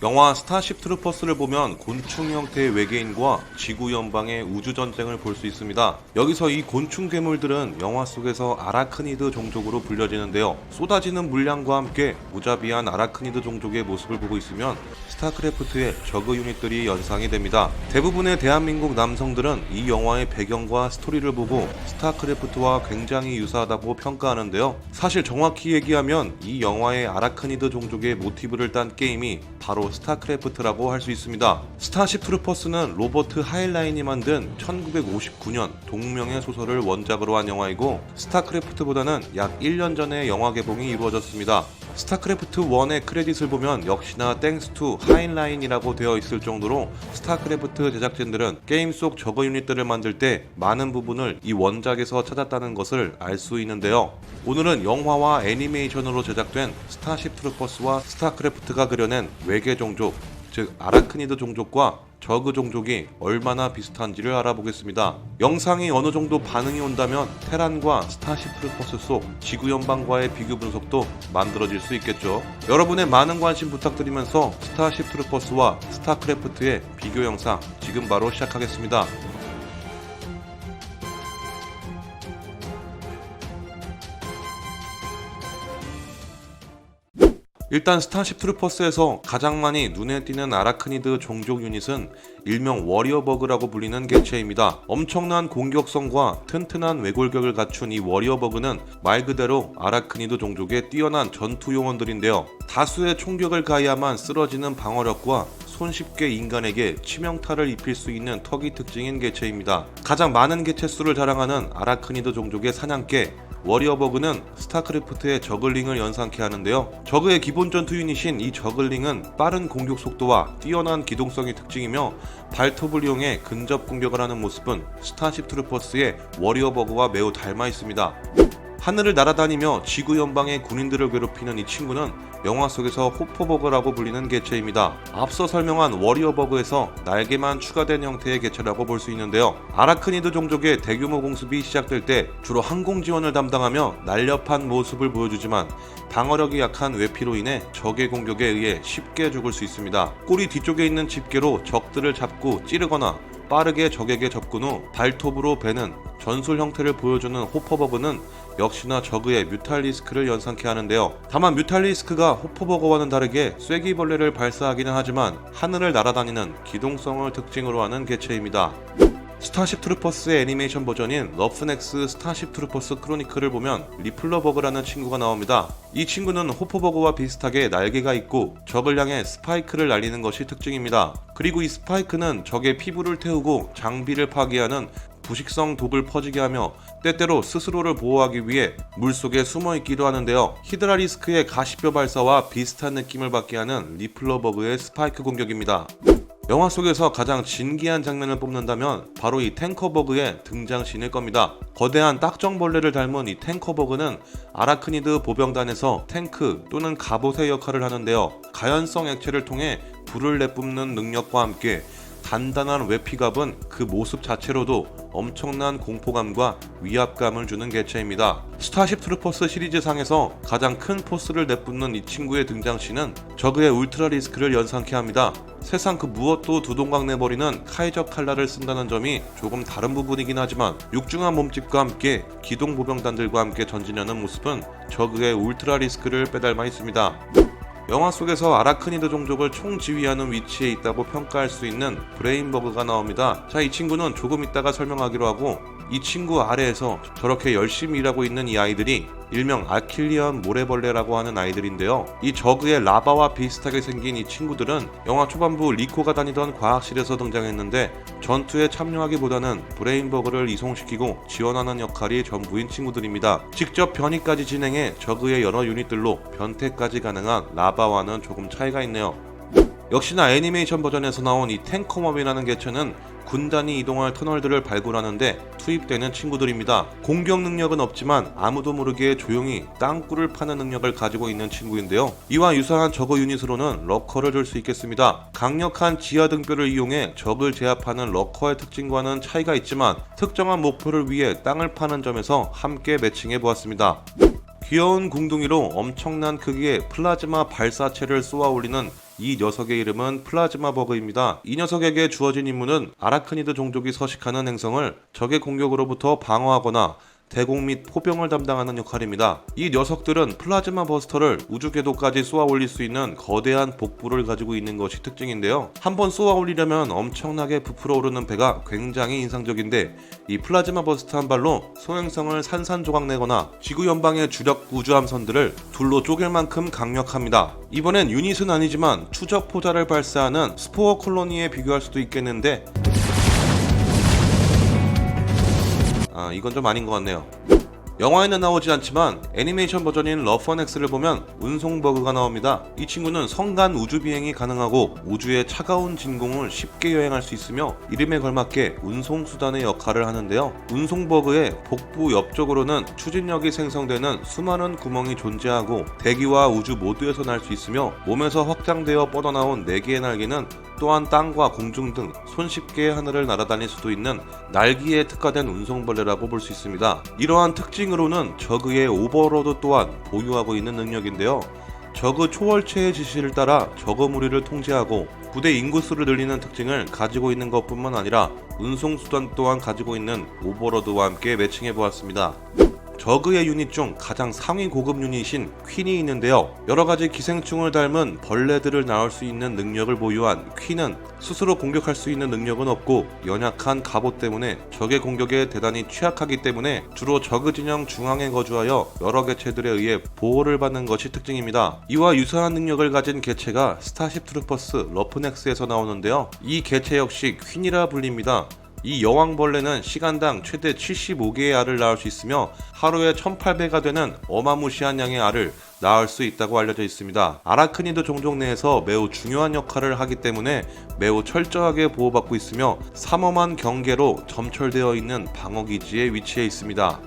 영화 스타쉽 트루퍼스를 보면 곤충 형태의 외계인과 지구 연방의 우주전쟁을 볼 수 있습니다. 여기서 이 곤충 괴물들은 영화 속에서 아라크니드 종족으로 불려지는데요. 쏟아지는 물량과 함께 무자비한 아라크니드 종족의 모습을 보고 있으면 스타크래프트의 저그 유닛들이 연상이 됩니다. 대부분의 대한민국 남성들은 이 영화의 배경과 스토리를 보고 스타크래프트와 굉장히 유사하다고 평가하는데요. 사실 정확히 얘기하면 이 영화의 아라크니드 종족의 모티브를 딴 게임이 바로 스타크래프트라고 할 수 있습니다. 스타쉽 트루퍼스는 로버트 하일라인이 만든 1959년 동명의 소설을 원작으로 한 영화이고 스타크래프트보다는 약 1년 전에 영화 개봉이 이루어졌습니다. 스타크래프트 1의 크레딧을 보면 역시나 땡스 투 하일라인이라고 되어 있을 정도로 스타크래프트 제작진들은 게임 속 저거 유닛들을 만들 때 많은 부분을 이 원작에서 찾았다는 것을 알 수 있는데요. 오늘은 영화와 애니메이션으로 제작된 스타쉽 트루퍼스와 스타크래프트가 그려낸 외계 종족, 즉 아라크니드 종족과 저그 종족이 얼마나 비슷한지를 알아보겠습니다. 영상이 어느 정도 반응이 온다면 테란과 스타쉽 트루퍼스 속 지구 연방과의 비교 분석도 만들어질 수 있겠죠. 여러분의 많은 관심 부탁드리면서 스타쉽 트루퍼스와 스타크래프트의 비교 영상 지금 바로 시작하겠습니다. 일단 스타쉽 트루퍼스에서 가장 많이 눈에 띄는 아라크니드 종족 유닛은 일명 워리어버그라고 불리는 개체입니다. 엄청난 공격성과 튼튼한 외골격을 갖춘 이 워리어버그는 말 그대로 아라크니드 종족의 뛰어난 전투 용언들인데요. 다수의 총격을 가해야만 쓰러지는 방어력과 손쉽게 인간에게 치명타를 입힐 수 있는 턱이 특징인 개체입니다. 가장 많은 개체수를 자랑하는 아라크니드 종족의 사냥개 워리어버그는 스타크래프트의 저글링을 연상케 하는데요. 저그의 기본 전투 유닛인 이 저글링은 빠른 공격 속도와 뛰어난 기동성이 특징이며 발톱을 이용해 근접 공격을 하는 모습은 스타쉽 트루퍼스의 워리어버그와 매우 닮아 있습니다. 하늘을 날아다니며 지구 연방의 군인들을 괴롭히는 이 친구는 영화 속에서 호퍼버그라고 불리는 개체입니다. 앞서 설명한 워리어버그에서 날개만 추가된 형태의 개체라고 볼 수 있는데요. 아라크니드 종족의 대규모 공습이 시작될 때 주로 항공 지원을 담당하며 날렵한 모습을 보여주지만 방어력이 약한 외피로 인해 적의 공격에 의해 쉽게 죽을 수 있습니다. 꼬리 뒤쪽에 있는 집게로 적들을 잡고 찌르거나 빠르게 적에게 접근 후 발톱으로 베는 전술 형태를 보여주는 호퍼버그는 역시나 저그의 뮤탈리스크를 연상케 하는데요. 다만 뮤탈리스크가 호퍼버그와는 다르게 쐐기벌레를 발사하기는 하지만 하늘을 날아다니는 기동성을 특징으로 하는 개체입니다. 스타쉽 트루퍼스의 애니메이션 버전인 러프넥스 스타쉽 트루퍼스 크로니클을 보면 리플러버그라는 친구가 나옵니다. 이 친구는 호퍼버그와 비슷하게 날개가 있고 적을 향해 스파이크를 날리는 것이 특징입니다. 그리고 이 스파이크는 적의 피부를 태우고 장비를 파괴하는 부식성 독을 퍼지게 하며 때때로 스스로를 보호하기 위해 물속에 숨어있기도 하는데요. 히드라리스크의 가시뼈 발사와 비슷한 느낌을 받게 하는 리플러버그의 스파이크 공격입니다. 영화 속에서 가장 진기한 장면을 뽑는다면 바로 이 탱커버그의 등장신일 겁니다. 거대한 딱정벌레를 닮은 이 탱커버그는 아라크니드 보병단에서 탱크 또는 갑옷의 역할을 하는데요. 가연성 액체를 통해 불을 내뿜는 능력과 함께 단단한 외피갑은 그 모습 자체로도 엄청난 공포감과 위압감을 주는 개체입니다. 스타쉽 트루퍼스 시리즈상에서 가장 큰 포스를 내뿜는 이 친구의 등장시는 저그의 울트라 리스크를 연상케 합니다. 세상 그 무엇도 두동강 내버리는 카이저 칼날을 쓴다는 점이 조금 다른 부분이긴 하지만 육중한 몸집과 함께 기동 보병단들과 함께 전진하는 모습은 저그의 울트라 리스크를 빼닮아 있습니다. 영화 속에서 아라크니드 종족을 총지휘하는 위치에 있다고 평가할 수 있는 브레인버그가 나옵니다. 자, 이 친구는 조금 이따가 설명하기로 하고 이 친구 아래에서 저렇게 열심히 일하고 있는 이 아이들이 일명 아킬리언 모래벌레라고 하는 아이들인데요. 이 저그의 라바와 비슷하게 생긴 이 친구들은 영화 초반부 리코가 다니던 과학실에서 등장했는데 전투에 참여하기보다는 브레인버그를 이송시키고 지원하는 역할이 전부인 친구들입니다. 직접 변이까지 진행해 저그의 여러 유닛들로 변태까지 가능한 라바와는 조금 차이가 있네요. 역시나 애니메이션 버전에서 나온 이 탱커멈이라는 개체는 군단이 이동할 터널들을 발굴하는데 투입되는 친구들입니다. 공격 능력은 없지만 아무도 모르게 조용히 땅굴을 파는 능력을 가지고 있는 친구인데요. 이와 유사한 저거 유닛으로는 러커를 줄 수 있겠습니다. 강력한 지하 등뼈를 이용해 적을 제압하는 러커의 특징과는 차이가 있지만 특정한 목표를 위해 땅을 파는 점에서 함께 매칭해 보았습니다. 귀여운 궁둥이로 엄청난 크기의 플라즈마 발사체를 쏘아 올리는 이 녀석의 이름은 플라즈마 버그입니다. 이 녀석에게 주어진 임무는 아라크니드 종족이 서식하는 행성을 적의 공격으로부터 방어하거나 대공 및 포병을 담당하는 역할입니다. 이 녀석들은 플라즈마 버스터를 우주 궤도까지 쏘아 올릴 수 있는 거대한 복부를 가지고 있는 것이 특징인데요. 한번 쏘아 올리려면 엄청나게 부풀어 오르는 배가 굉장히 인상적인데, 이 플라즈마 버스터 한 발로 소행성을 산산조각내거나 지구 연방의 주력 우주 함선들을 둘로 쪼갤 만큼 강력합니다. 이번엔 유닛은 아니지만 추적 포자를 발사하는 스포어 콜로니에 비교할 수도 있겠는데, 이건 좀 아닌 것 같네요. 영화에는 나오지 않지만 애니메이션 버전인 러펀X를 보면 운송 버그가 나옵니다. 이 친구는 성간 우주 비행이 가능하고 우주의 차가운 진공을 쉽게 여행할 수 있으며 이름에 걸맞게 운송 수단의 역할을 하는데요. 운송 버그의 복부 옆쪽으로는 추진력이 생성되는 수많은 구멍이 존재하고 대기와 우주 모두에서 날 수 있으며 몸에서 확장되어 뻗어나온 4개의 날개는 또한 땅과 공중 등 손쉽게 하늘을 날아다닐 수도 있는 날기에 특화된 운송벌레라고 볼 수 있습니다. 이러한 특징으로는 저그의 오버로드 또한 보유하고 있는 능력인데요. 저그 초월체의 지시를 따라 저그 무리를 통제하고 부대 인구수를 늘리는 특징을 가지고 있는 것뿐만 아니라 운송수단 또한 가지고 있는 오버로드와 함께 매칭해 보았습니다. 저그의 유닛 중 가장 상위 고급 유닛인 퀸이 있는데요. 여러가지 기생충을 닮은 벌레들을 낳을 수 있는 능력을 보유한 퀸은 스스로 공격할 수 있는 능력은 없고 연약한 갑옷 때문에 적의 공격에 대단히 취약하기 때문에 주로 저그 진영 중앙에 거주하여 여러 개체들에 의해 보호를 받는 것이 특징입니다. 이와 유사한 능력을 가진 개체가 스타쉽 트루퍼스 러프넥스에서 나오는데요. 이 개체 역시 퀸이라 불립니다. 이 여왕벌레는 시간당 최대 75개의 알을 낳을 수 있으며 하루에 1800가 되는 어마무시한 양의 알을 낳을 수 있다고 알려져 있습니다. 아라크니드 종족 내에서 매우 중요한 역할을 하기 때문에 매우 철저하게 보호받고 있으며 삼엄한 경계로 점철되어 있는 방어기지에 위치해 있습니다.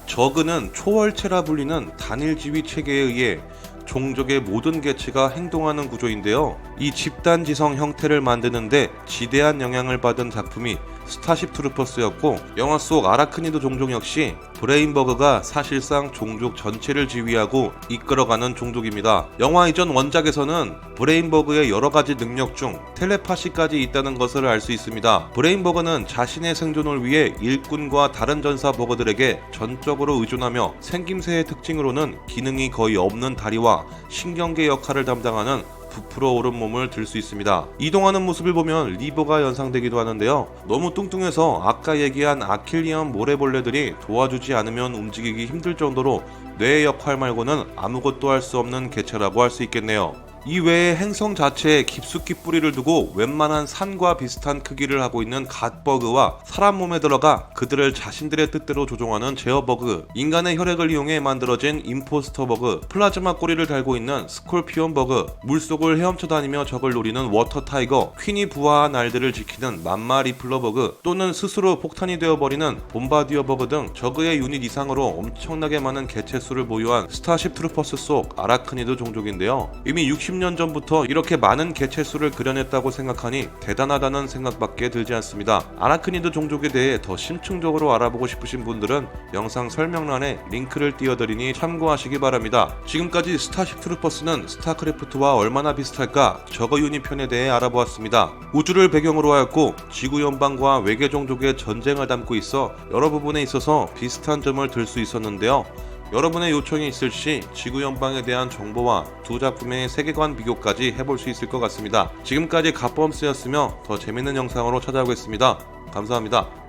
저그는 초월체라 불리는 단일지휘 체계에 의해 종족의 모든 개체가 행동하는 구조인데요. 이 집단지성 형태를 만드는데 지대한 영향을 받은 작품이 스타쉽 트루퍼스였고, 영화 속 아라크니드 종족 역시 브레인버그가 사실상 종족 전체를 지휘하고 이끌어가는 종족입니다. 영화 이전 원작에서는 브레인버그의 여러가지 능력 중 텔레파시까지 있다는 것을 알 수 있습니다. 브레인버그는 자신의 생존을 위해 일꾼과 다른 전사 버그들에게 전적으로 의존하며 생김새의 특징으로는 기능이 거의 없는 다리와 신경계 역할을 담당하는 부풀어 오른 몸을 들 수 있습니다. 이동하는 모습을 보면 리버가 연상되기도 하는데요. 너무 뚱뚱해서 아까 얘기한 아킬리언 모래벌레들이 도와주지 않으면 움직이기 힘들 정도로 뇌의 역할 말고는 아무것도 할 수 없는 개체라고 할 수 있겠네요. 이 외에 행성 자체에 깊숙이 뿌리를 두고 웬만한 산과 비슷한 크기를 하고 있는 갓버그와 사람 몸에 들어가 그들을 자신들의 뜻대로 조종하는 제어버그, 인간의 혈액을 이용해 만들어진 임포스터 버그, 플라즈마 꼬리를 달고 있는 스콜피온 버그, 물속을 헤엄쳐 다니며 적을 노리는 워터 타이거, 퀸이 부화한 알들을 지키는 맘마 리플러 버그, 또는 스스로 폭탄이 되어버리는 봄바디어 버그 등 저그의 유닛 이상으로 엄청나게 많은 개체수를 보유한 스타쉽 트루퍼스 속 아라크니드 종족인데요. 이미 60년 전부터 이렇게 많은 개체수를 그려냈다고 생각하니 대단하다는 생각밖에 들지 않습니다. 아라크니드 종족에 대해 더 심층적으로 알아보고 싶으신 분들은 영상 설명란에 링크를 띄워드리니 참고하시기 바랍니다. 지금까지 스타쉽 트루퍼스는 스타크래프트와 얼마나 비슷할까 저거 유닛 편에 대해 알아보았습니다. 우주를 배경으로 하였고 지구 연방과 외계 종족의 전쟁을 담고 있어 여러 부분에 있어서 비슷한 점을 들 수 있었는데요. 여러분의 요청이 있을 시 지구 연방에 대한 정보와 두 작품의 세계관 비교까지 해볼 수 있을 것 같습니다. 지금까지 갓범스였으며 더 재밌는 영상으로 찾아오겠습니다. 감사합니다.